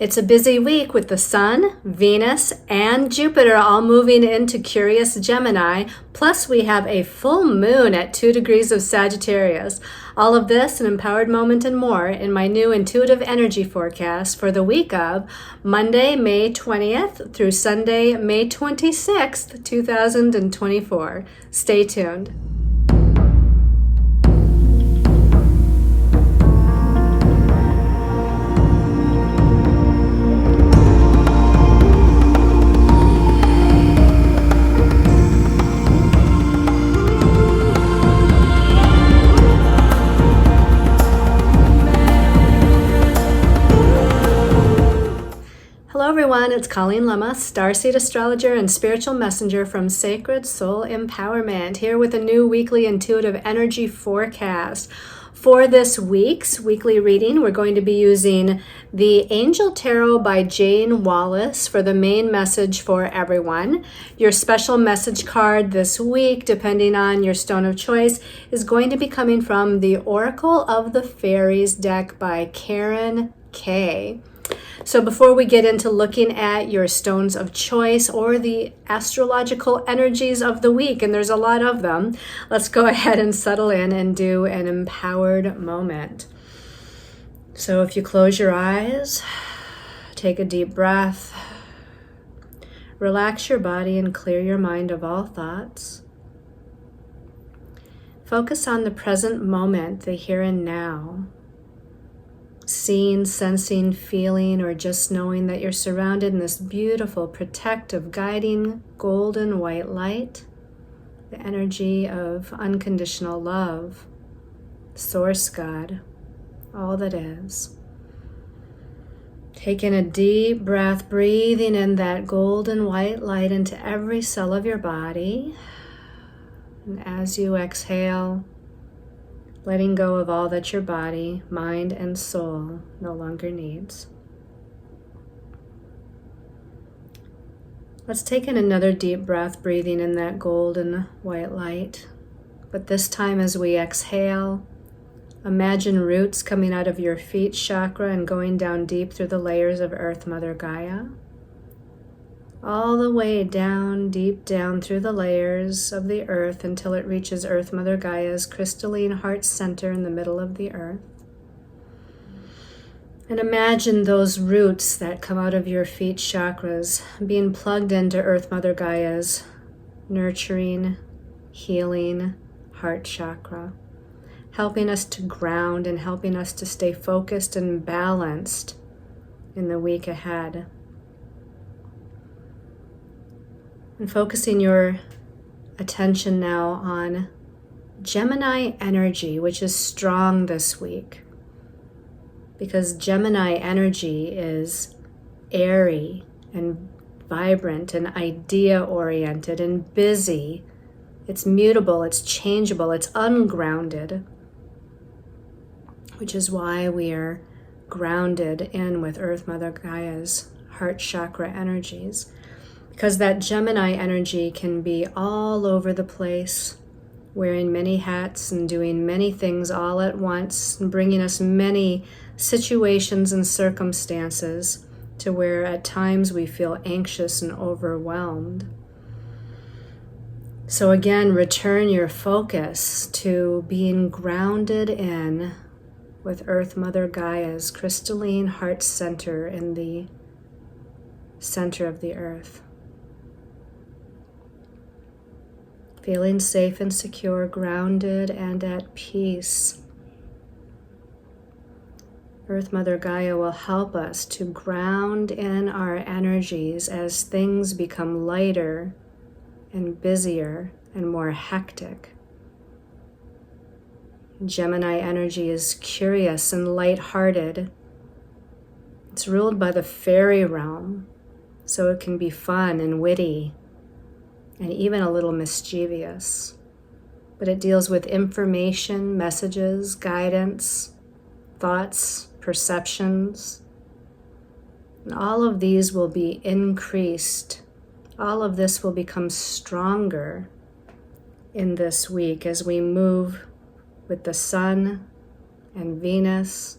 It's a busy week with the Sun, Venus, and Jupiter all moving into curious Gemini. Plus, we have a full moon at 2 degrees of Sagittarius. All of this, an empowered moment and more in my new intuitive energy forecast for the week of Monday, May 20th through Sunday, May 26th, 2024. Stay tuned. Hello everyone, it's Colleen Lemma, starseed astrologer and spiritual messenger from Sacred Soul Empowerment, here with a new weekly intuitive energy forecast. For this week's weekly reading, we're going to be using the Angel Tarot by Jane Wallace for the main message for everyone. Your special message card this week, depending on your stone of choice, is going to be coming from the Oracle of the Fairies deck by Karen K. So before we get into looking at your stones of choice or the astrological energies of the week, and there's a lot of them, let's go ahead and settle in and do an empowered moment. So if you close your eyes, take a deep breath, relax your body and clear your mind of all thoughts. Focus on the present moment, the here and now. Seeing, sensing, feeling, or just knowing that you're surrounded in this beautiful, protective, guiding, golden white light, the energy of unconditional love, Source God, all that is. Take in a deep breath, breathing in that golden white light into every cell of your body. And as you exhale, letting go of all that your body, mind, and soul no longer needs. Let's take in another deep breath, breathing in that golden white light. But this time as we exhale, imagine roots coming out of your feet chakra and going down deep through the layers of Earth Mother Gaia. All the way down, deep down through the layers of the earth until it reaches Earth Mother Gaia's crystalline heart center in the middle of the earth. And imagine those roots that come out of your feet chakras being plugged into Earth Mother Gaia's nurturing, healing heart chakra, helping us to ground and helping us to stay focused and balanced in the week ahead. And focusing your attention now on Gemini energy, which is strong this week. Because Gemini energy is airy and vibrant and idea-oriented and busy. It's mutable, it's changeable, it's ungrounded. Which is why we are grounded in with Earth Mother Gaia's heart chakra energies. Because that Gemini energy can be all over the place, wearing many hats and doing many things all at once, and bringing us many situations and circumstances to where at times we feel anxious and overwhelmed. So again, return your focus to being grounded in with Earth Mother Gaia's crystalline heart center in the center of the earth. Feeling safe and secure, grounded and at peace. Earth Mother Gaia will help us to ground in our energies as things become lighter and busier and more hectic. Gemini energy is curious and light-hearted. It's ruled by the fairy realm, so it can be fun and witty, and even a little mischievous. But it deals with information, messages, guidance, thoughts, perceptions. And all of these will be increased. All of this will become stronger in this week as we move with the Sun and Venus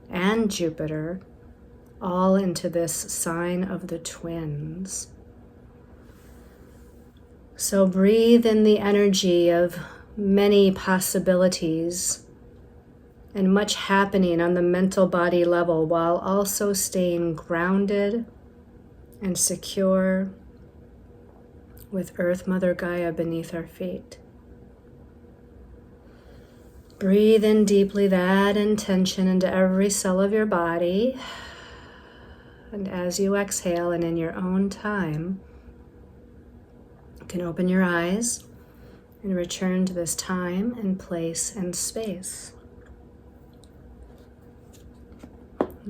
and Jupiter all into this sign of the twins. So breathe in the energy of many possibilities and much happening on the mental body level, while also staying grounded and secure with Earth Mother Gaia beneath our feet. Breathe in deeply that intention into every cell of your body. And as you exhale and in your own time, you can open your eyes and return to this time and place and space.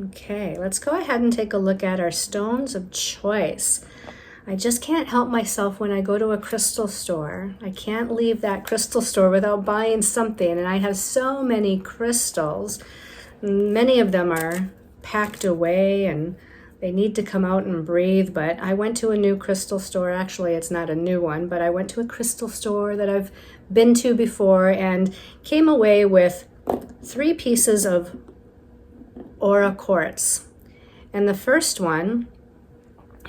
Okay, let's go ahead and take a look at our stones of choice. I just can't help myself when I go to a crystal store. I can't leave that crystal store without buying something, and I have so many crystals. Many of them are packed away and they need to come out and breathe, but I went to a new crystal store. Actually, it's not a new one, but I went to a crystal store that I've been to before and came away with 3 pieces of aura quartz. And the first one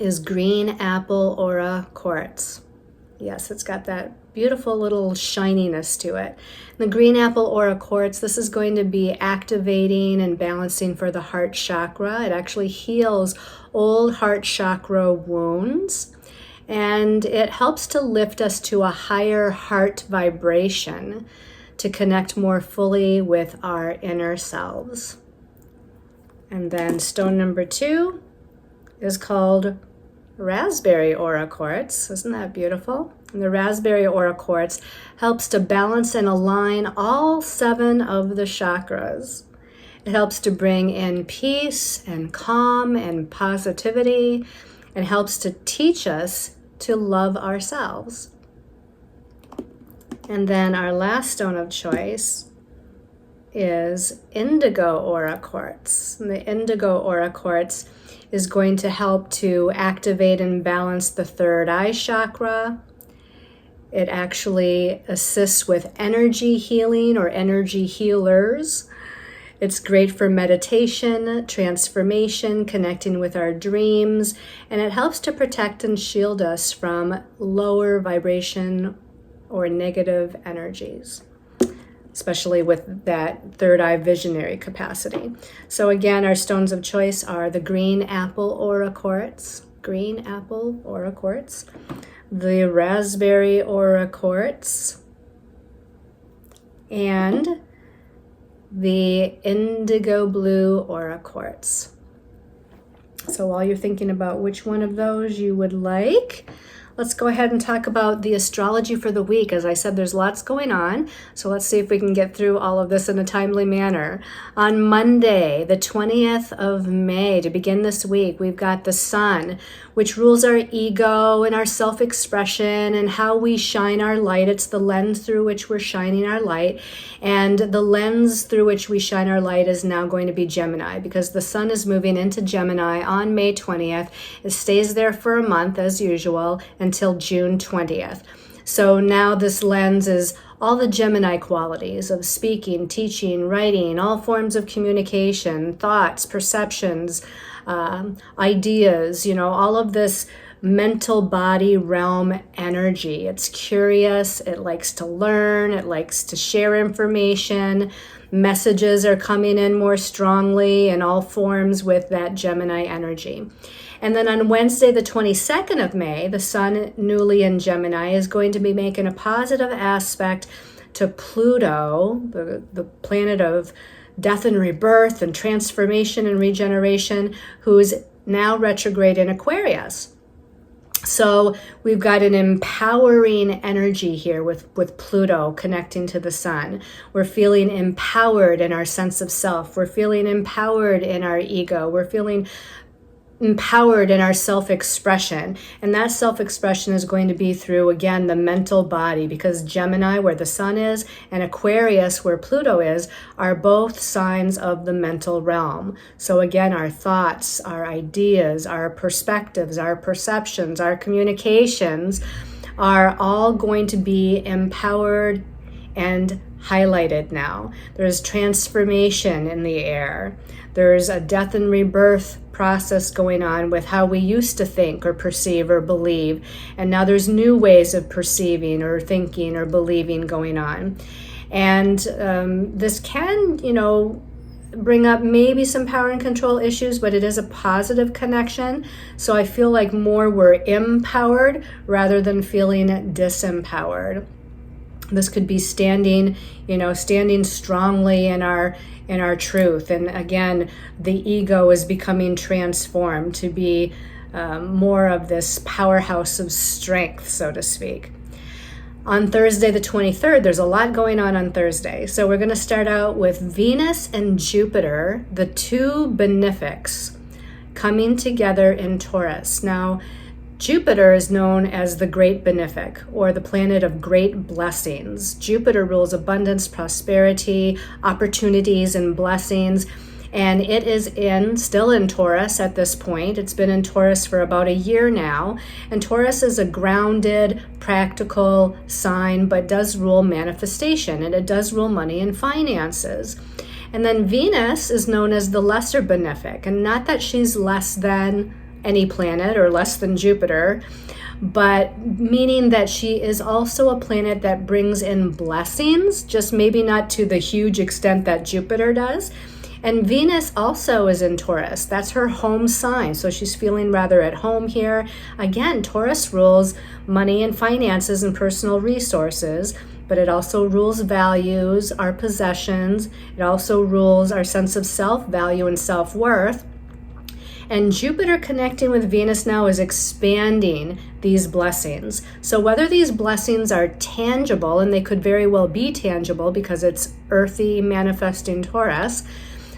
is green apple aura quartz. Yes, it's got that beautiful little shininess to it. The green apple aura quartz, this is going to be activating and balancing for the heart chakra. It actually heals old heart chakra wounds, and it helps to lift us to a higher heart vibration to connect more fully with our inner selves. And then stone number 2 is called raspberry aura quartz. Isn't that beautiful? And the raspberry aura quartz helps to balance and align all 7 of the chakras. It helps to bring in peace and calm and positivity, and helps to teach us to love ourselves. And then our last stone of choice is indigo aura quartz. And the indigo aura quartz is going to help to activate and balance the third eye chakra. It actually assists with energy healing or energy healers. It's great for meditation, transformation, connecting with our dreams, and it helps to protect and shield us from lower vibration or negative energies, especially with that third eye visionary capacity. So again, our stones of choice are the green apple aura quartz, the raspberry aura quartz, and the indigo blue aura quartz. So while you're thinking about which one of those you would like, let's go ahead and talk about the astrology for the week. As I said, there's lots going on, so let's see if we can get through all of this in a timely manner. On Monday, the 20th of May, to begin this week, we've got the sun, which rules our ego and our self-expression and how we shine our light. It's the lens through which we're shining our light, and the lens through which we shine our light is now going to be Gemini, because the sun is moving into Gemini on May 20th. It stays there for a month as usual until June 20th. So now this lens is all the Gemini qualities of speaking, teaching, writing, all forms of communication, thoughts, perceptions, ideas, all of this mental body realm energy. It's curious, it likes to learn, it likes to share information. Messages are coming in more strongly in all forms with that Gemini energy. And then on Wednesday, the 22nd of May, the sun newly in Gemini is going to be making a positive aspect to Pluto, the planet of death and rebirth and transformation and regeneration, who's now retrograde in Aquarius. So we've got an empowering energy here with Pluto connecting to the sun. We're feeling empowered in our sense of self. We're feeling empowered in our ego. We're feeling empowered in our self-expression. And that self-expression is going to be through, again, the mental body, because Gemini, where the sun is, and Aquarius, where Pluto is, are both signs of the mental realm. So again, our thoughts, our ideas, our perspectives, our perceptions, our communications are all going to be empowered and highlighted now. There's transformation in the air. There's a death and rebirth process going on with how we used to think or perceive or believe. And now there's new ways of perceiving or thinking or believing going on. And this can, bring up maybe some power and control issues, but it is a positive connection. So I feel like more we're empowered rather than feeling disempowered. This could be standing strongly in our truth. And again, the ego is becoming transformed to be more of this powerhouse of strength, so to speak. On Thursday, the 23rd, there's a lot going on Thursday. So we're going to start out with Venus and Jupiter, the two benefics, coming together in Taurus. Now, Jupiter is known as the great benefic, or the planet of great blessings. Jupiter rules abundance, prosperity, opportunities, and blessings. And it is still in Taurus at this point. It's been in Taurus for about a year now. And Taurus is a grounded, practical sign, but does rule manifestation, and it does rule money and finances. And then Venus is known as the lesser benefic, and not that she's less than any planet or less than Jupiter, but meaning that she is also a planet that brings in blessings, just maybe not to the huge extent that Jupiter does. And Venus also is in Taurus. That's her home sign. So she's feeling rather at home here. Again, Taurus rules money and finances and personal resources, but it also rules values, our possessions. It also rules our sense of self-value and self-worth. And Jupiter connecting with Venus now is expanding these blessings. So whether these blessings are tangible, and they could very well be tangible because it's earthy manifesting Taurus.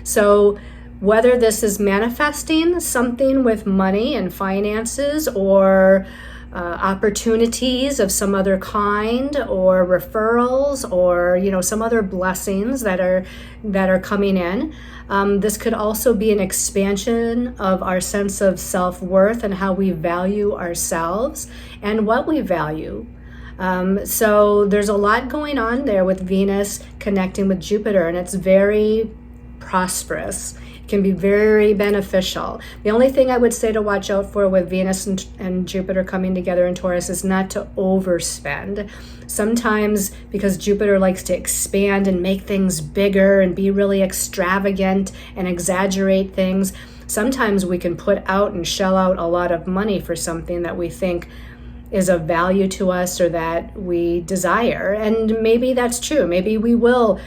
So whether this is manifesting something with money and finances, or opportunities of some other kind, or referrals, or some other blessings that are coming in. This could also be an expansion of our sense of self-worth and how we value ourselves and what we value. So there's a lot going on there with Venus connecting with Jupiter, and it's very prosperous. It can be very beneficial. The only thing I would say to watch out for with Venus and Jupiter coming together in Taurus is not to overspend. Sometimes, because Jupiter likes to expand and make things bigger and be really extravagant and exaggerate things, sometimes we can put out and shell out a lot of money for something that we think is of value to us or that we desire. And maybe that's true. Maybe we will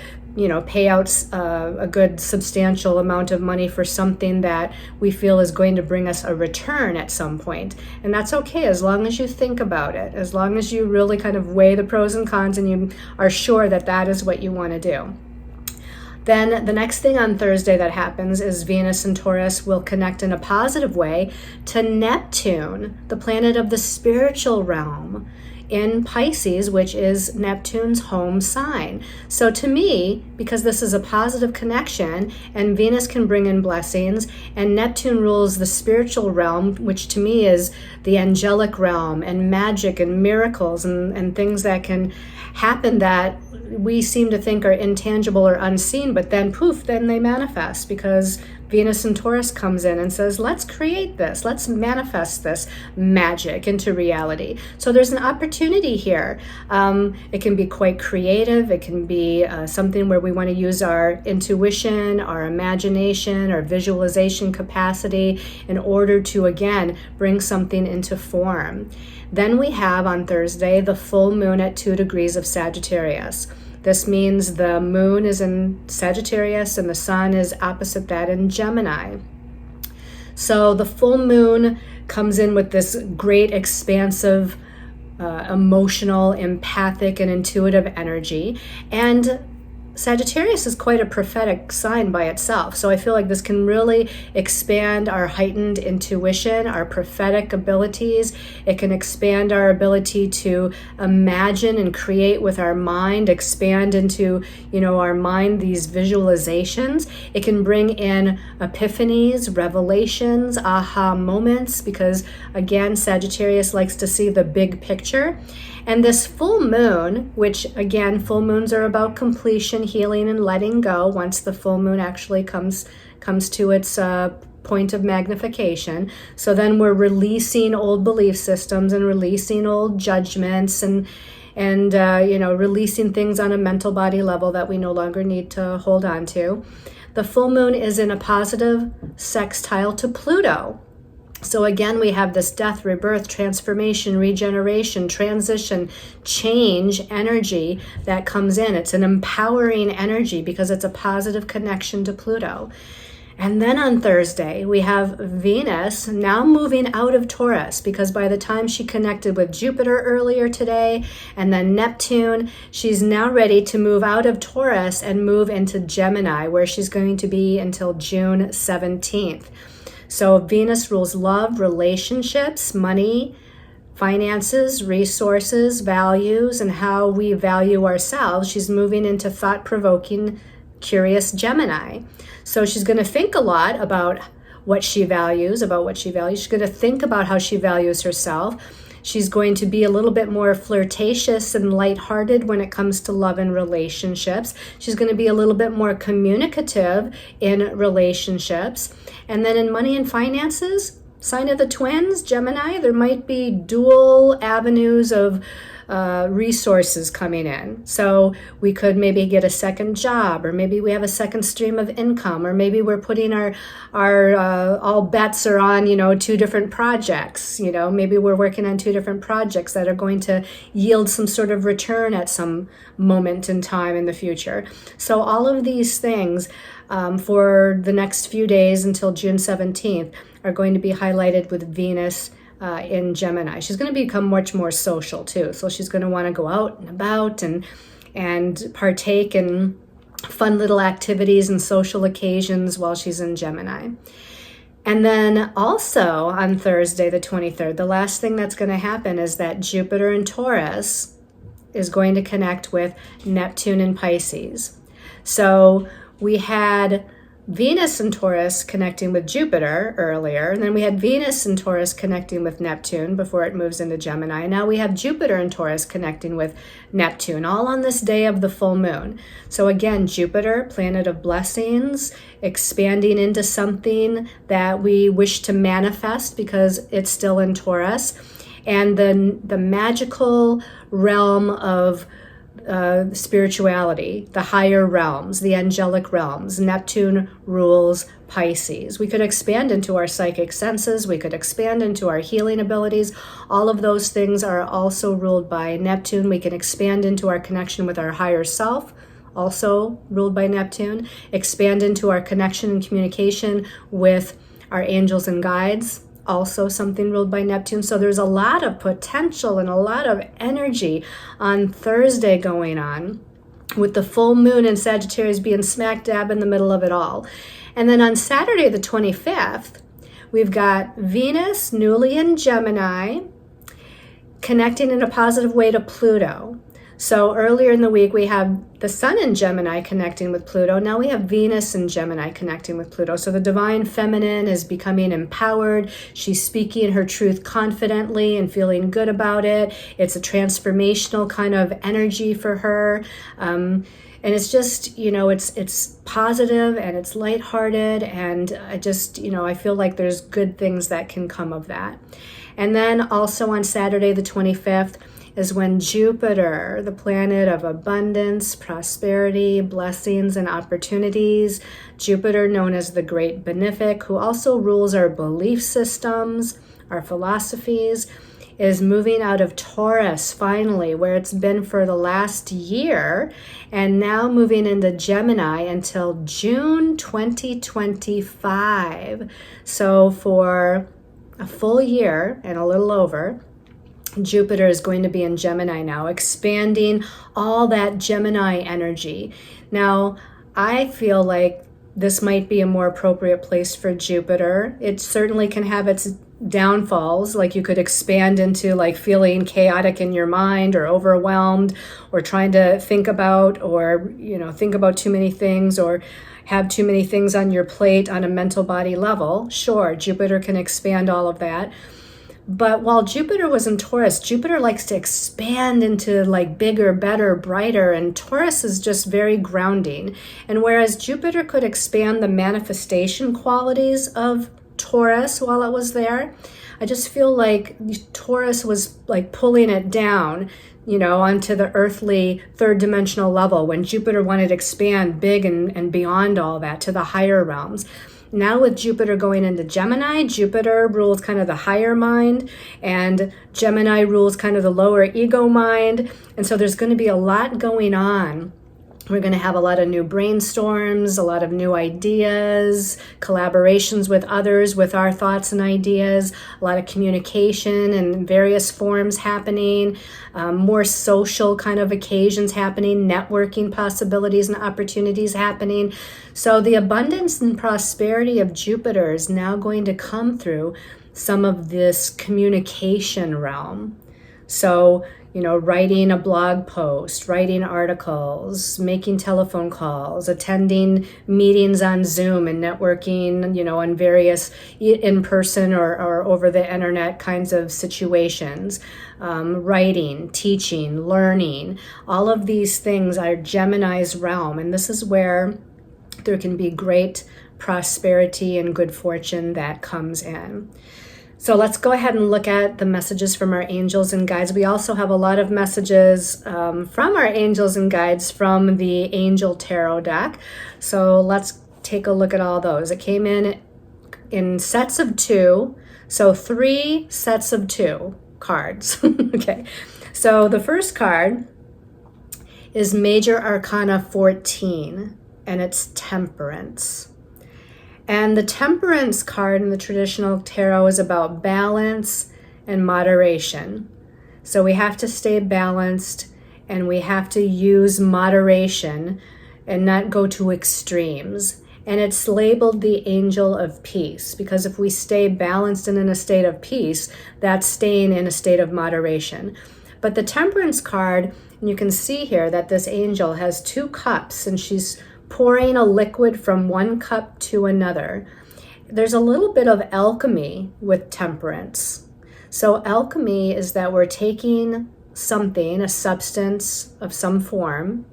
pay out a good substantial amount of money for something that we feel is going to bring us a return at some point. And that's okay, as long as you think about it, as long as you really kind of weigh the pros and cons and you are sure that that is what you want to do. Then the next thing on Thursday that happens is Venus and Taurus will connect in a positive way to Neptune, the planet of the spiritual realm, in Pisces, which is Neptune's home sign. So to me, because this is a positive connection and Venus can bring in blessings, and Neptune rules the spiritual realm, which to me is the angelic realm and magic and miracles and things that can happen that we seem to think are intangible or unseen, but then poof, then they manifest because Venus and Taurus comes in and says, let's create this, let's manifest this magic into reality. So there's an opportunity here. It can be quite creative. It can be something where we want to use our intuition, our imagination, our visualization capacity in order to, again, bring something into form. Then we have on Thursday the full moon at 2 degrees of Sagittarius. This means the moon is in Sagittarius and the sun is opposite that in Gemini. So the full moon comes in with this great expansive, emotional, empathic, and intuitive energy. And Sagittarius is quite a prophetic sign by itself. So I feel like this can really expand our heightened intuition, our prophetic abilities. It can expand our ability to imagine and create with our mind, expand into, our mind, these visualizations. It can bring in epiphanies, revelations, aha moments, because again, Sagittarius likes to see the big picture. And this full moon, which again, full moons are about completion, healing, and letting go once the full moon actually comes to its point of magnification. So then we're releasing old belief systems and releasing old judgments and releasing things on a mental body level that we no longer need to hold on to. The full moon is in a positive sextile to Pluto. So again, we have this death, rebirth, transformation, regeneration, transition, change energy that comes in. It's an empowering energy because it's a positive connection to Pluto. And then on Thursday, we have Venus now moving out of Taurus, because by the time she connected with Jupiter earlier today and then Neptune, she's now ready to move out of Taurus and move into Gemini, where she's going to be until June 17th. So Venus rules love, relationships, money, finances, resources, values, and how we value ourselves. She's moving into thought-provoking, curious Gemini. So she's going to think a lot about what she values. She's going to think about how she values herself. She's going to be a little bit more flirtatious and lighthearted when it comes to love and relationships. She's going to be a little bit more communicative in relationships. And then in money and finances, sign of the twins, Gemini, there might be dual avenues of resources coming in. So we could maybe get a second job, or maybe we have a second stream of income, or maybe we're putting our all bets are on, two different projects. Maybe we're working on two different projects that are going to yield some sort of return at some moment in time in the future. So all of these things for the next few days until June 17th are going to be highlighted with Venus in Gemini. She's going to become much more social too. So she's going to want to go out and about and partake in fun little activities and social occasions while she's in Gemini. And then also on Thursday, the 23rd, the last thing that's going to happen is that Jupiter in Taurus is going to connect with Neptune in Pisces. So we had Venus in Taurus connecting with Jupiter earlier, and then we had Venus in Taurus connecting with Neptune before it moves into Gemini. Now we have Jupiter in Taurus connecting with Neptune, all on this day of the full moon. So again, Jupiter, planet of blessings, expanding into something that we wish to manifest because it's still in Taurus, and the magical realm of spirituality, the higher realms, the angelic realms. Neptune rules Pisces. We could expand into our psychic senses. We could expand into our healing abilities. All of those things are also ruled by Neptune. We can expand into our connection with our higher self, also ruled by Neptune. Expand into our connection and communication with our angels and guides, also something ruled by Neptune. So there's a lot of potential and a lot of energy on Thursday going on, with the full moon in Sagittarius being smack dab in the middle of it all. And then on Saturday the 25th, we've got Venus newly in Gemini connecting in a positive way to Pluto. So earlier in the week, we have the Sun in Gemini connecting with Pluto. Now we have Venus in Gemini connecting with Pluto. So the divine feminine is becoming empowered. She's speaking her truth confidently and feeling good about it. It's a transformational kind of energy for her. And it's just, it's positive and it's lighthearted. And I feel like there's good things that can come of that. And then also on Saturday, the 25th, is when Jupiter, the planet of abundance, prosperity, blessings, and opportunities, Jupiter known as the Great Benefic, who also rules our belief systems, our philosophies, is moving out of Taurus finally, where it's been for the last year, and now moving into Gemini until June 2025. So for a full year and a little over, Jupiter is going to be in Gemini now, expanding all that Gemini energy. Now, I feel like this might be a more appropriate place for Jupiter. It certainly can have its downfalls, like you could expand into like feeling chaotic in your mind or overwhelmed or trying to think about too many things or have too many things on your plate on a mental body level. Sure, Jupiter can expand all of that. But while Jupiter was in Taurus, Jupiter likes to expand into like bigger, better, brighter, and Taurus is just very grounding. And whereas Jupiter could expand the manifestation qualities of Taurus while it was there. I just feel like Taurus was like pulling it down, onto the earthly third dimensional level when Jupiter wanted to expand big and beyond all that to the higher realms. Now with Jupiter going into Gemini, Jupiter rules kind of the higher mind, and Gemini rules kind of the lower ego mind. And so there's going to be a lot going on. We're going to have a lot of new brainstorms, a lot of new ideas, collaborations with others with our thoughts and ideas, a lot of communication in various forms happening, more social kind of occasions happening, networking possibilities and opportunities happening. So the abundance and prosperity of Jupiter is now going to come through some of this communication realm. So writing a blog post, writing articles, making telephone calls, attending meetings on Zoom and networking, on various in-person or over the internet kinds of situations, writing, teaching, learning. All of these things are Gemini's realm, and this is where there can be great prosperity and good fortune that comes in. So let's go ahead and look at the messages from our angels and guides. We also have a lot of messages from our angels and guides from the Angel Tarot deck. So let's take a look at all those. It came in sets of 2, so 3 sets of 2 cards. Okay, so the first card is Major Arcana 14, and it's Temperance. And the Temperance card in the traditional tarot is about balance and moderation. So we have to stay balanced, and we have to use moderation and not go to extremes. And it's labeled the Angel of Peace, because if we stay balanced and in a state of peace, that's staying in a state of moderation. But the Temperance card, and you can see here that this angel has 2 cups, and she's pouring a liquid from one cup to another. There's a little bit of alchemy with Temperance. So alchemy is that we're taking something, a substance of some form,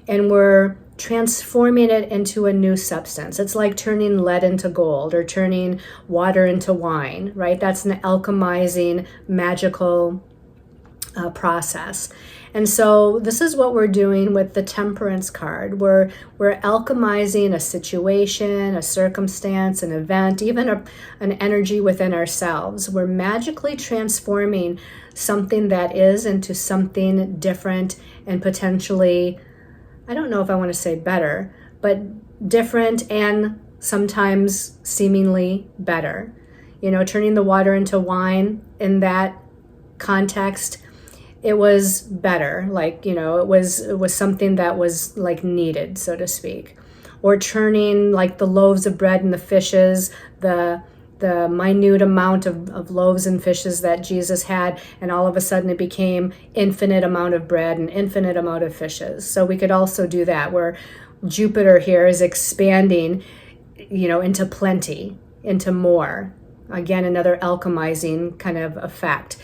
and we're transforming it into a new substance. It's like turning lead into gold or turning water into wine, right? That's an alchemizing, magical process. And so this is what we're doing with the Temperance card. We're alchemizing a situation, a circumstance, an event, even an energy within ourselves. We're magically transforming something that is into something different and potentially, I don't know if I want to say better, but different and sometimes seemingly better. Turning the water into wine in that context, it was better, like, it was something that was like needed, so to speak. Or turning like the loaves of bread and the fishes, the minute amount of loaves and fishes that Jesus had, and all of a sudden it became infinite amount of bread and infinite amount of fishes. So we could also do that, where Jupiter here is expanding, into plenty, into more. Again, another alchemizing kind of effect.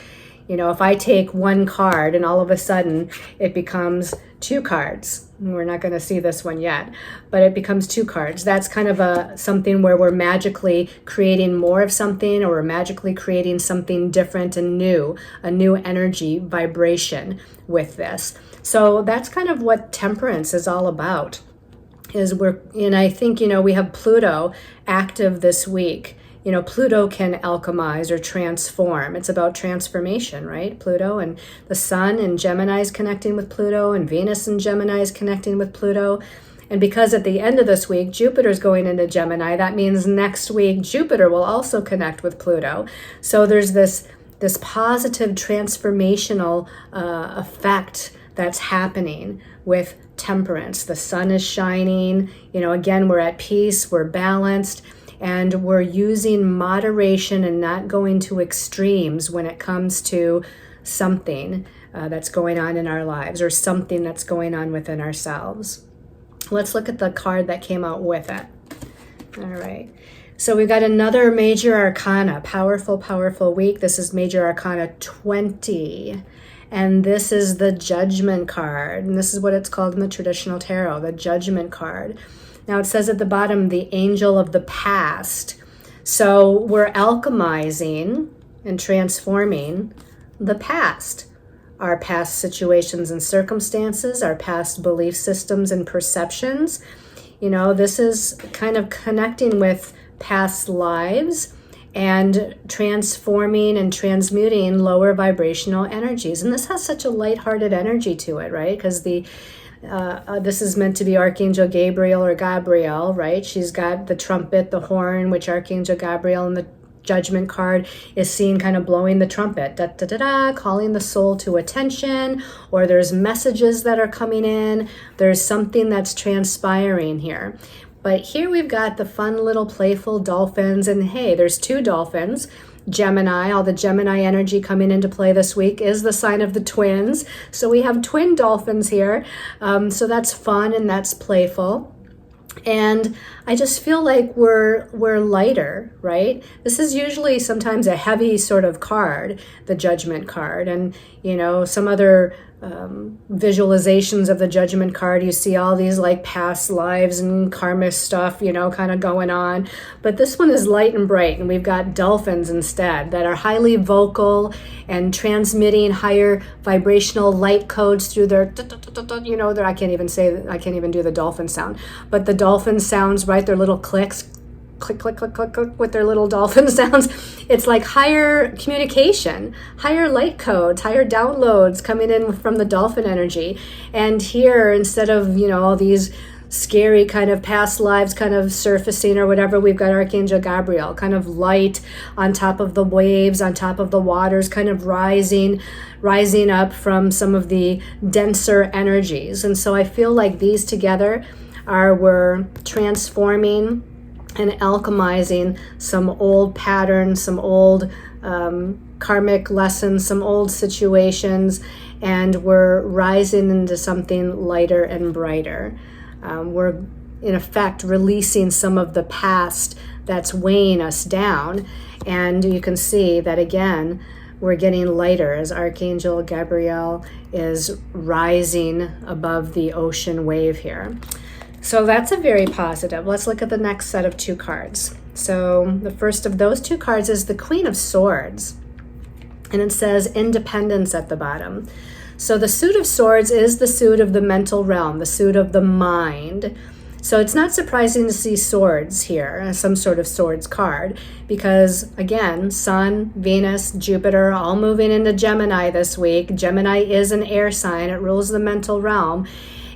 If I take one card and all of a sudden it becomes 2 cards, we're not going to see this one yet, but it becomes 2 cards. That's kind of something where we're magically creating more of something, or we're magically creating something different and new, a new energy vibration with this. So that's kind of what Temperance is all about. And I think, we have Pluto active this week. Pluto can alchemize or transform. It's about transformation, right? Pluto, and the Sun and Gemini is connecting with Pluto, and Venus and Gemini is connecting with Pluto. And because at the end of this week, Jupiter's going into Gemini, that means next week, Jupiter will also connect with Pluto. So there's this positive transformational effect that's happening with Temperance. The sun is shining, again, we're at peace, we're balanced, and we're using moderation and not going to extremes when it comes to something that's going on in our lives, or something that's going on within ourselves. Let's look at the card that came out with it. All right. So we've got another Major Arcana, powerful, powerful week. This is Major Arcana 20. And this is the Judgment card. And this is what it's called in the traditional tarot, the Judgment card. Now it says at the bottom, the Angel of the Past. So we're alchemizing and transforming the past, our past situations and circumstances, our past belief systems and perceptions. You know, this is kind of connecting with past lives and transforming and transmuting lower vibrational energies. And this has such a lighthearted energy to it, right? Because this is meant to be Archangel Gabriel or Gabriel, right? She's got the trumpet, the horn, which Archangel Gabriel in the Judgment card is seen kind of blowing the trumpet, da, da, da, da, calling the soul to attention, or there's messages that are coming in. There's something that's transpiring here. But here we've got the fun little playful dolphins, and hey, there's two dolphins. Gemini, all the Gemini energy coming into play this week is the sign of the twins. So we have twin dolphins here. So that's fun and that's playful. And I just feel like we're lighter, right? This is usually sometimes a heavy sort of card, the Judgment card. And, you know, some other visualizations of the Judgment card, you see all these like past lives and karmic stuff, you know, kind of going on. But this one is light and bright, and we've got dolphins instead that are highly vocal and transmitting higher vibrational light codes through their, you know, I can't even do the dolphin sound, but the dolphin sounds, right? Their little clicks, click, click, click, click, click with their little dolphin sounds. It's like higher communication, higher light codes, higher downloads coming in from the dolphin energy. And here, instead of, you know, all these scary kind of past lives kind of surfacing or whatever, we've got Archangel Gabriel, kind of light on top of the waves, on top of the waters, kind of rising up from some of the denser energies. And so I feel like these together we're transforming and alchemizing some old patterns, some old karmic lessons, some old situations, and we're rising into something lighter and brighter. We're, in effect, releasing some of the past that's weighing us down. And you can see that, again, we're getting lighter as Archangel Gabriel is rising above the ocean wave here. So that's a very positive. Let's look at the next set of two cards. So the first of those two cards is the Queen of Swords, and it says independence at the bottom. So the suit of swords is the suit of the mental realm, the suit of the mind. So it's not surprising to see swords here, some sort of swords card, because again, Sun, Venus, Jupiter, all moving into Gemini this week. Gemini is an air sign. It rules the mental realm.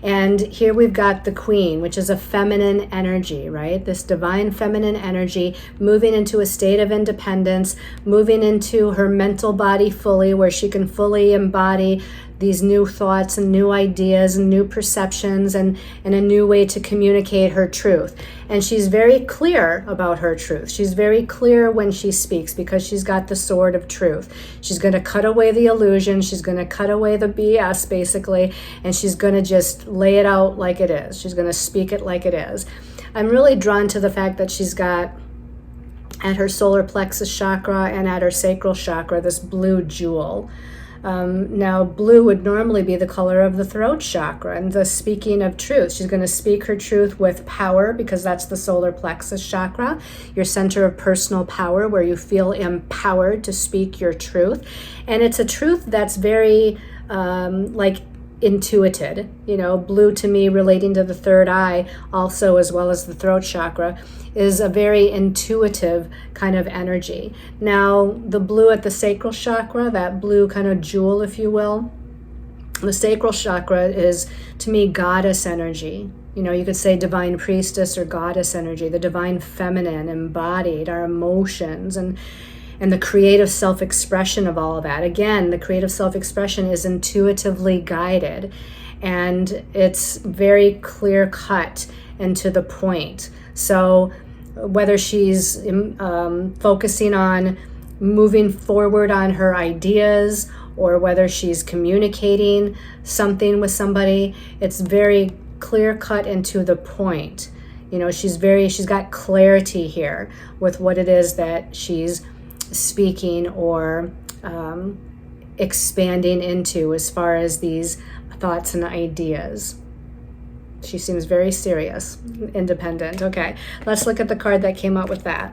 And here we've got the Queen, which is a feminine energy, right? This divine feminine energy moving into a state of independence, moving into her mental body fully, where she can fully embody these new thoughts and new ideas and new perceptions and a new way to communicate her truth. And she's very clear about her truth. She's very clear when she speaks because she's got the sword of truth. She's going to cut away the illusion. She's going to cut away the BS, basically, and she's going to just lay it out like it is. She's going to speak it like it is. I'm really drawn to the fact that she's got at her solar plexus chakra and at her sacral chakra this blue jewel. Now, blue would normally be the color of the throat chakra and the speaking of truth. She's going to speak her truth with power because that's the solar plexus chakra, your center of personal power, where you feel empowered to speak your truth. And it's a truth that's very intuited. You know, blue to me, relating to the third eye also, as well as the throat chakra, is a very intuitive kind of energy. Now, the blue at the sacral chakra, that blue kind of jewel, if you will, the sacral chakra is, to me, goddess energy. You know, you could say divine priestess or goddess energy, the divine feminine embodied, our emotions, and the creative self-expression of all of that. Again, the creative self-expression is intuitively guided, and it's very clear cut and to the point. So whether she's focusing on moving forward on her ideas or whether she's communicating something with somebody, it's very clear cut and to the point. You know, she's got clarity here with what it is that she's speaking or expanding into as far as these thoughts and ideas. She seems very serious, independent. Okay, let's look at the card that came out with that.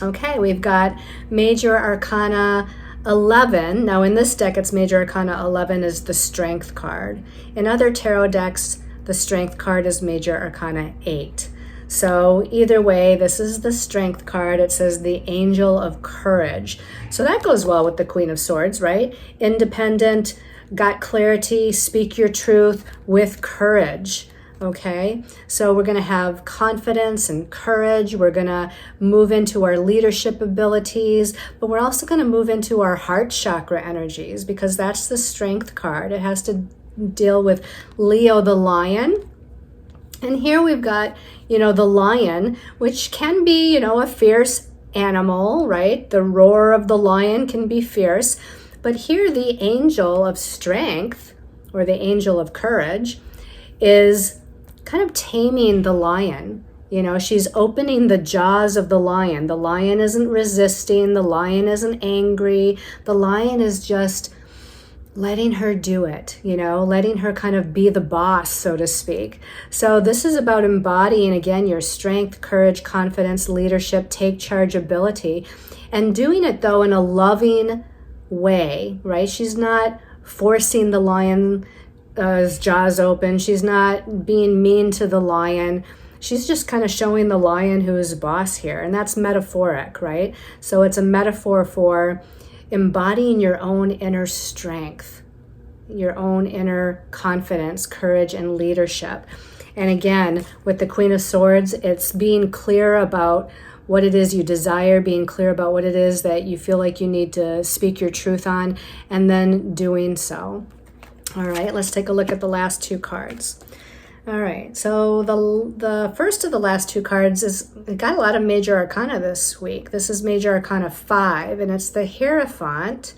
Okay, we've got Major Arcana 11. Now in this deck, it's Major Arcana 11 is the Strength card. In other tarot decks, the Strength card is Major Arcana 8. So either way, this is the Strength card. It says the Angel of Courage. So that goes well with the Queen of Swords, right? Independent, got clarity, speak your truth with courage. Okay, so we're going to have confidence and courage. We're going to move into our leadership abilities, but we're also going to move into our heart chakra energies because that's the Strength card. It has to deal with Leo the lion. And here we've got, the lion, which can be, a fierce animal, right? The roar of the lion can be fierce. But here the angel of strength or the angel of courage is kind of taming the lion. She's opening the jaws of the lion. The lion isn't resisting. The lion isn't angry. The lion is just letting her do it, letting her kind of be the boss, so to speak. So this is about embodying, again, your strength, courage, confidence, leadership, take charge ability, and doing it, though, in a loving way, right? She's not forcing the lion his jaws open. She's not being mean to the lion. She's just kind of showing the lion who's boss here. And that's metaphoric, right? So it's a metaphor for embodying your own inner strength, your own inner confidence, courage, and leadership. And again, with the Queen of Swords, it's being clear about what it is you desire, being clear about what it is that you feel like you need to speak your truth on, and then doing so. All right, let's take a look at the last two cards. All right, so the first of the last two cards got a lot of Major Arcana this week. This is Major Arcana 5, and it's the Hierophant,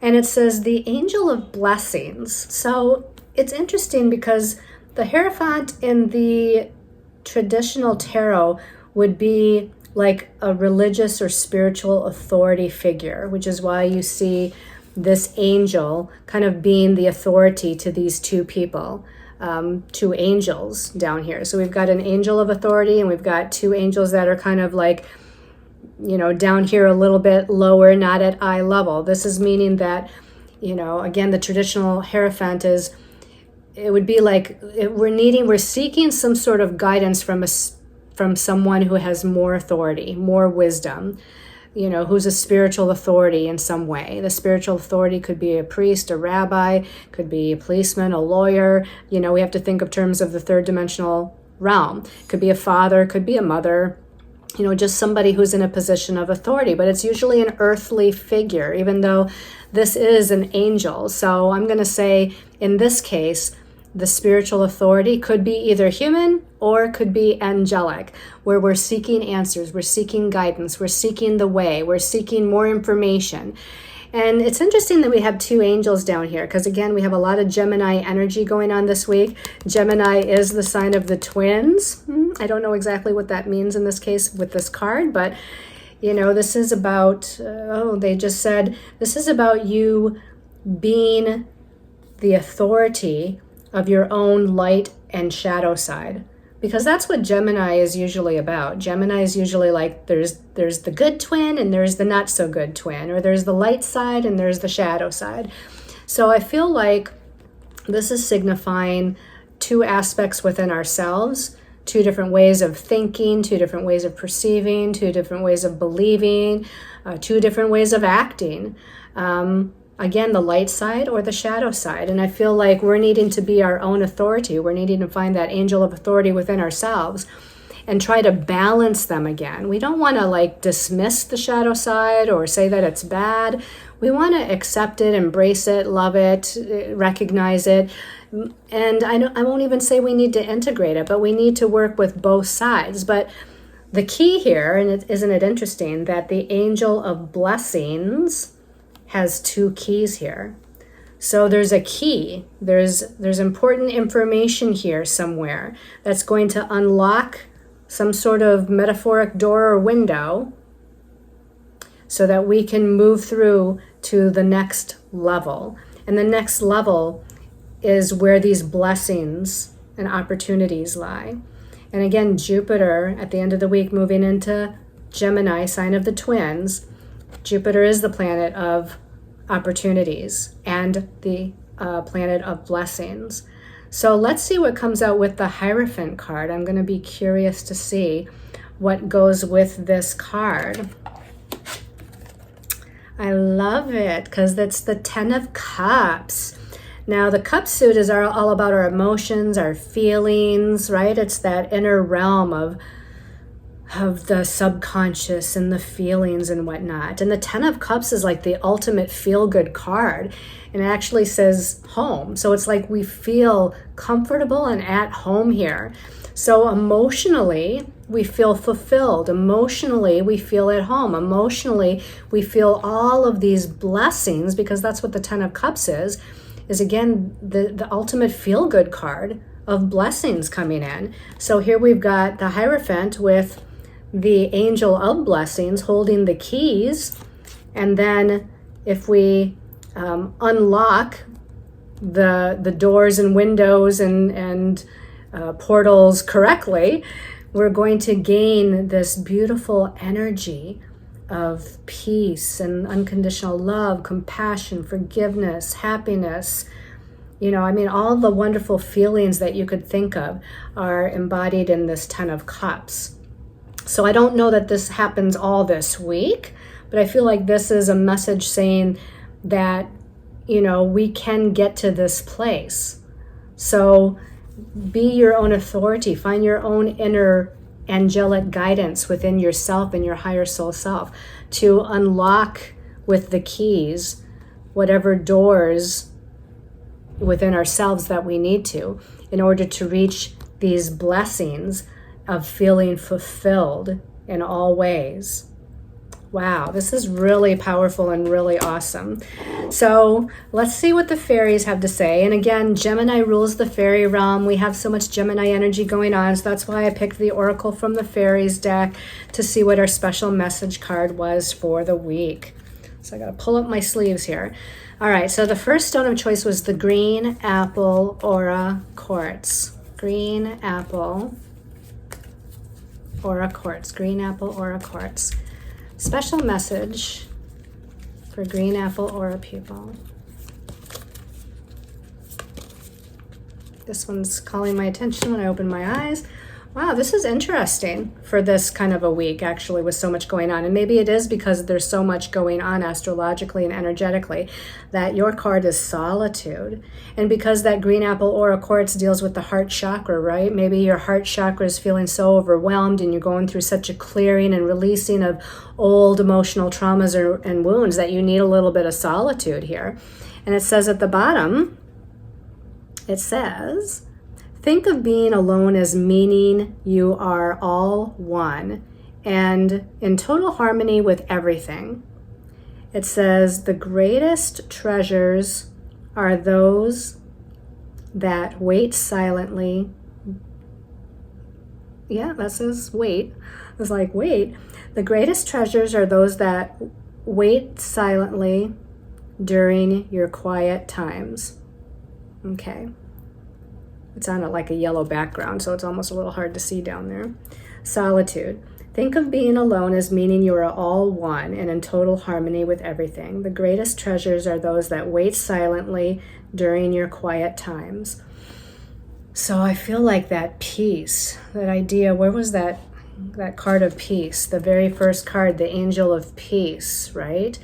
and it says the Angel of Blessings. So it's interesting because the Hierophant in the traditional tarot would be like a religious or spiritual authority figure, which is why you see this angel kind of being the authority to these two people, two angels down here. So we've got an angel of authority and we've got two angels that are kind of like, down here a little bit lower, not at eye level. This is meaning that, again, the traditional Hierophant it would be like we're seeking some sort of guidance from someone who has more authority, more wisdom, who's a spiritual authority in some way. The spiritual authority could be a priest, a rabbi, could be a policeman, a lawyer. We have to think of terms of the third dimensional realm. Could be a father, could be a mother, just somebody who's in a position of authority. But it's usually an earthly figure, even though this is an angel. So I'm going to say, in this case, the spiritual authority could be either human or could be angelic, where we're seeking answers, we're seeking guidance, we're seeking the way, we're seeking more information. And it's interesting that we have two angels down here because, again, we have a lot of Gemini energy going on this week. Gemini is the sign of the twins. I don't know exactly what that means in this case with this card, but, this is about, they just said, this is about you being the authority of your own light and shadow side, because that's what Gemini is usually about. Gemini is usually like there's the good twin and there's the not so good twin, or there's the light side and there's the shadow side. So I feel like this is signifying two aspects within ourselves, two different ways of thinking, two different ways of perceiving, two different ways of believing, two different ways of acting. Again, the light side or the shadow side. And I feel like we're needing to be our own authority. We're needing to find that angel of authority within ourselves and try to balance them again. We don't want to dismiss the shadow side or say that it's bad. We want to accept it, embrace it, love it, recognize it. And I won't even say we need to integrate it, but we need to work with both sides. But the key here, and isn't it interesting, that the angel of blessings has two keys here. So there's a key, there's important information here somewhere that's going to unlock some sort of metaphoric door or window so that we can move through to the next level. And the next level is where these blessings and opportunities lie. And again, Jupiter at the end of the week moving into Gemini, sign of the twins, Jupiter is the planet of opportunities and the planet of blessings. So let's see what comes out with the Hierophant card. I'm going to be curious to see what goes with this card. I love it because it's the 10 of Cups. Now, the cup suit is all about our emotions, our feelings, right? It's that inner realm of the subconscious and the feelings and whatnot. And the 10 of Cups is like the ultimate feel-good card. And it actually says home. So it's like we feel comfortable and at home here. So emotionally, we feel fulfilled. Emotionally, we feel at home. Emotionally, we feel all of these blessings, because that's what the 10 of Cups is again, the ultimate feel-good card of blessings coming in. So here we've got the Hierophant with the angel of blessings holding the keys. And then if we unlock the doors and windows and portals correctly, we're going to gain this beautiful energy of peace and unconditional love, compassion, forgiveness, happiness. You know, I mean, all the wonderful feelings that you could think of are embodied in this 10 of Cups. So I don't know that this happens all this week, but I feel like this is a message saying that, you know, we can get to this place. So be your own authority, find your own inner angelic guidance within yourself and your higher soul self to unlock with the keys whatever doors within ourselves that we need to in order to reach these blessings of feeling fulfilled in all ways. Wow, this is really powerful and really awesome. So let's see what the fairies have to say. And again, Gemini rules the fairy realm. We have so much Gemini energy going on. So that's why I picked the Oracle from the Fairies deck to see what our special message card was for the week. So I got to pull up my sleeves here. All right, so the first stone of choice was the Green Apple Aura Quartz. Green Apple Aura Quartz. Green Apple Aura Quartz. Special message for Green Apple Aura people. This one's calling my attention when I open my eyes. Wow, this is interesting for this kind of a week, actually, with so much going on. And maybe it is because there's so much going on astrologically and energetically that your card is solitude. And because that Green Apple Aura Quartz deals with the heart chakra, right? Maybe your heart chakra is feeling so overwhelmed and you're going through such a clearing and releasing of old emotional traumas and wounds that you need a little bit of solitude here. And it says at the bottom, it says, think of being alone as meaning you are all one and in total harmony with everything. It says the greatest treasures are those that wait silently. Yeah, that says wait. It's like, wait. The greatest treasures are those that wait silently during your quiet times. Okay. It's on like a yellow background, so it's almost a little hard to see down there. Solitude. Think of being alone as meaning you are all one and in total harmony with everything. The greatest treasures are those that wait silently during your quiet times. So I feel like that peace, that idea, where was that card of peace? The very first card, the Angel of Peace, right?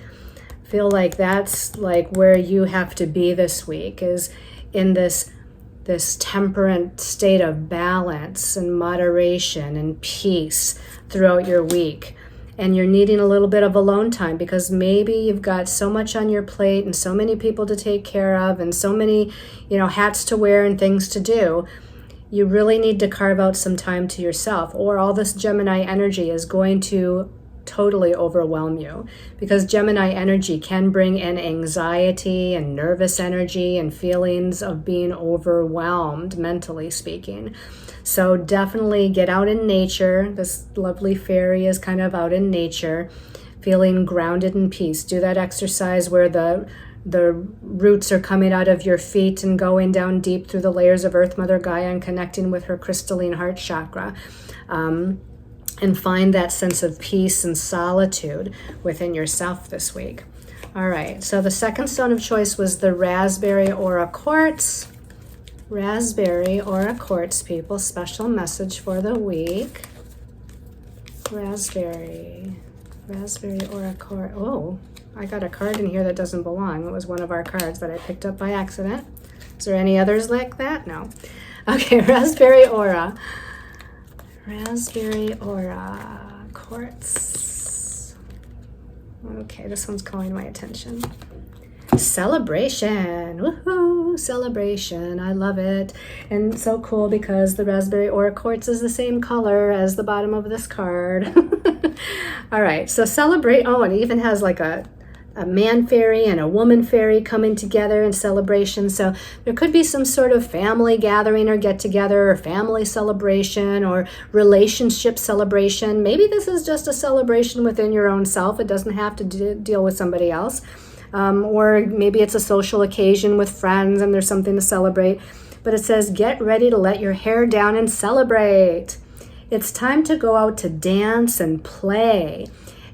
I feel like that's like where you have to be this week, is in this temperate state of balance and moderation and peace throughout your week. And you're needing a little bit of alone time because maybe you've got so much on your plate and so many people to take care of and so many, hats to wear and things to do. You really need to carve out some time to yourself, or all this Gemini energy is going to totally overwhelm you, because Gemini energy can bring in anxiety and nervous energy and feelings of being overwhelmed, mentally speaking. So definitely get out in nature. This lovely fairy is kind of out in nature, feeling grounded in peace. Do that exercise where the roots are coming out of your feet and going down deep through the layers of Earth Mother Gaia and connecting with her crystalline heart chakra. and find that sense of peace and solitude within yourself this week. All right, so the second stone of choice was the Raspberry Aura Quartz. Raspberry Aura Quartz, people, special message for the week. Raspberry Aura Quartz. Oh, I got a card in here that doesn't belong. It was one of our cards that I picked up by accident. Is there any others like that? No. Okay, Raspberry Aura Quartz. Okay, this one's calling my attention. Celebration. Woohoo! Celebration. I love it. And it's so cool because the Raspberry Aura Quartz is the same color as the bottom of this card. All right, so celebrate. Oh, and it even has like a man fairy and a woman fairy coming together in celebration. So there could be some sort of family gathering or get together or family celebration or relationship celebration. Maybe this is just a celebration within your own self. It doesn't have to deal with somebody else. Or maybe it's a social occasion with friends and there's something to celebrate. But it says, get ready to let your hair down and celebrate. It's time to go out to dance and play.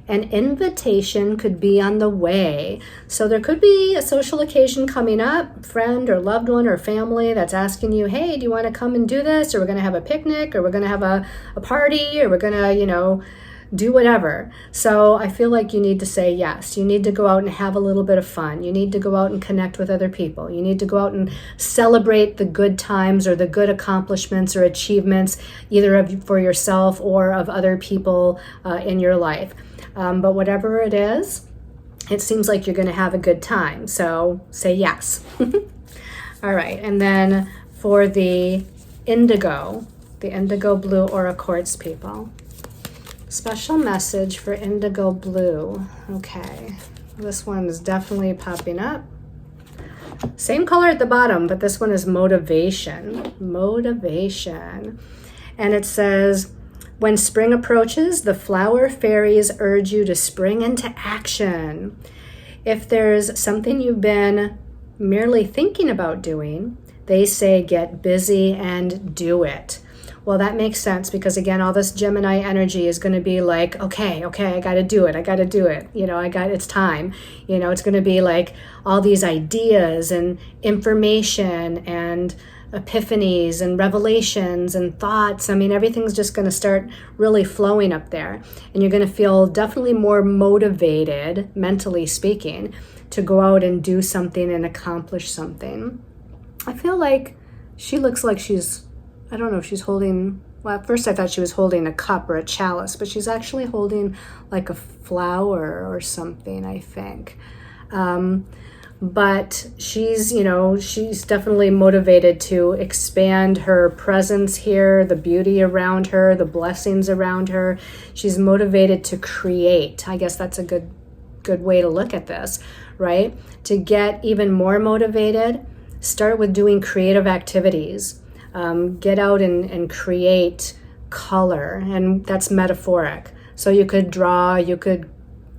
An invitation could be on the way. So there could be a social occasion coming up, friend or loved one or family that's asking you, hey, do you want to come and do this? Or we're going to have a picnic, or we're going to have a party, or we're going to, do whatever. So I feel like you need to say yes. You need to go out and have a little bit of fun. You need to go out and connect with other people. You need to go out and celebrate the good times or the good accomplishments or achievements, either for yourself or of other people in your life. But whatever it is, it seems like you're going to have a good time. So say yes. All right. And then for the indigo blue aura quartz, people. Special message for indigo blue. Okay. This one is definitely popping up. Same color at the bottom, but this one is motivation. Motivation. And it says, when spring approaches, the flower fairies urge you to spring into action. If there's something you've been merely thinking about doing, they say get busy and do it. Well, that makes sense because, again, all this Gemini energy is going to be like, okay, I got to do it. It's time. It's going to be like all these ideas and information and epiphanies and revelations and thoughts. I mean, everything's just going to start really flowing up there. And you're going to feel definitely more motivated, mentally speaking, to go out and do something and accomplish something. I feel like she looks like I don't know if she's holding, well, at first I thought she was holding a cup or a chalice, but she's actually holding like a flower or something, I think. But she's definitely motivated to expand her presence here, the beauty around her, the blessings around her. She's motivated to create. I guess that's a good way to look at this, right? To get even more motivated, start with doing creative activities. Get out and create color, and that's metaphoric. So you could draw, you could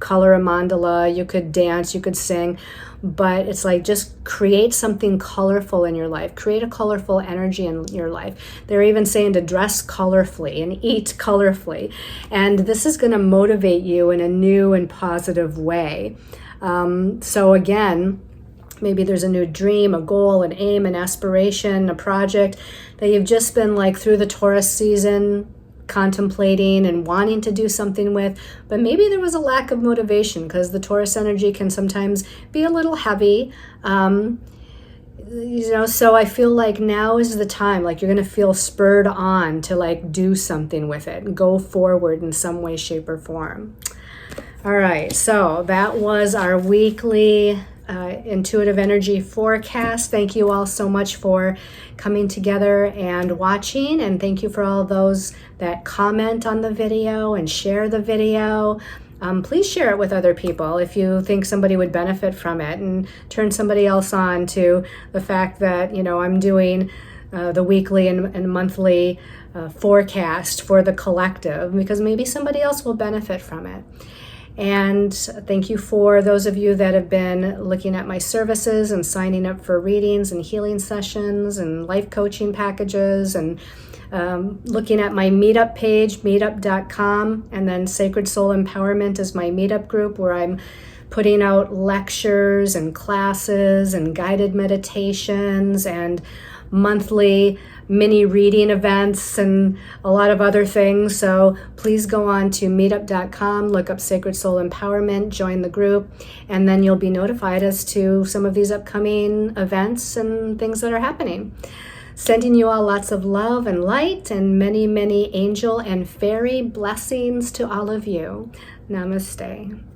color a mandala, you could dance, you could sing, but it's like just create something colorful in your life. Create a colorful energy in your life. They're even saying to dress colorfully and eat colorfully, and this is going to motivate you in a new and positive way. So again, maybe there's a new dream, a goal, an aim, an aspiration, a project that you've just been like through the Taurus season contemplating and wanting to do something with, but maybe there was a lack of motivation because the Taurus energy can sometimes be a little heavy. So I feel like now is the time, like you're going to feel spurred on to like do something with it and go forward in some way, shape, or form. All right, so that was our weekly intuitive energy forecast. Thank you all so much for coming together and watching, and thank you for all those that comment on the video and share the video. Please share it with other people if you think somebody would benefit from it, and turn somebody else on to the fact that I'm doing the weekly and monthly forecast for the collective, because maybe somebody else will benefit from it. And thank you for those of you that have been looking at my services and signing up for readings and healing sessions and life coaching packages and looking at my meetup page, meetup.com, and then Sacred Soul Empowerment is my meetup group where I'm putting out lectures and classes and guided meditations and monthly mini reading events and a lot of other things. So please go on to meetup.com, look up Sacred Soul Empowerment, join the group, and then you'll be notified as to some of these upcoming events and things that are happening. Sending you all lots of love and light and many, many angel and fairy blessings to all of you. Namaste.